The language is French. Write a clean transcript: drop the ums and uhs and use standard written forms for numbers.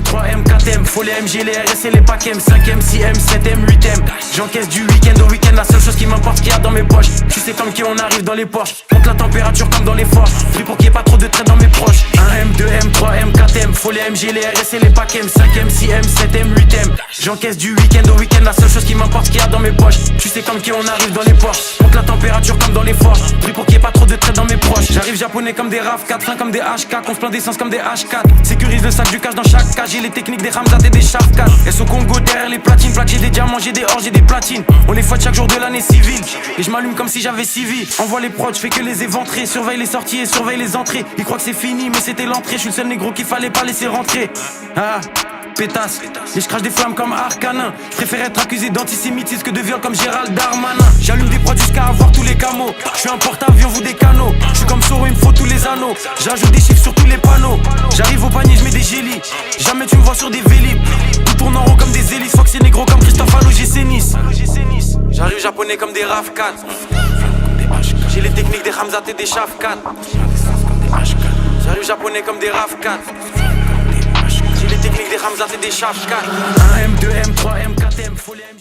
3M, 4M, faut les MG, les RS et les packs M, 5M, 6M, 7M, 8M. J'encaisse du week-end au week-end, la seule chose qui m'importe, ce qu'il y a dans mes poches. Tu sais comme qui on arrive dans les Porsche, monte la température comme dans les forges. Pris pour qu'il y ait pas trop de traits dans mes proches. 1M, 2M, 3M, 4M, faut les MG, les RS et les packs M, 5M, 6M, 7M, 8M. J'encaisse du week-end au week-end, la seule chose qui m'importe, ce qu'il y a dans mes poches. Tu sais comme qui on arrive dans les Porsche, monte la température comme dans les forges. Pris pour qu'il y ait pas trop de traits dans mes proches. J'arrive japonais comme des RAV4, fin comme des H4, on se plaint d'essence comme des H4. Sécurise le sac du cash dans chaque cage, j'ai les techniques des Ramzat et des Shafkat. Elles sont Congo derrière les platines, plaques, j'ai des diamants, j'ai des or, j'ai des platines. On les fouette chaque jour de l'année civile, et je m'allume comme si j'avais civil. Envoie les prods, je fais que les éventrer, surveille les sorties et surveille les entrées. Ils croient que c'est fini, mais c'était l'entrée, je suis le seul négro qu'il fallait pas laisser rentrer. Ah, pétasse, et je crache des flammes comme Arcanin. Je préfère être accusé d'antisémitisme que de viol comme Gérald Darmanin. J'allume des prods jusqu'à avoir tous les camos. Je suis un porte-avions, vous des canaux. Je suis comme Soro, il me faut tous les anneaux. J'ajoute des chiffres sur tous les panneaux. J'arrive au panier, je mets des gélis. Jamais tu me vois sur des vélib. Tout tourne en rond comme des hélices. Faut que c'est négro comme Christophe à l'OGC Nice. J'arrive japonais comme des RAV4. J'ai les techniques des Ramzat et des Shafkat. J'arrive japonais comme des RAV4. J'ai les techniques des Ramzat et des Shafkat. 1M, 2M, 3M, 4M, faut les MG.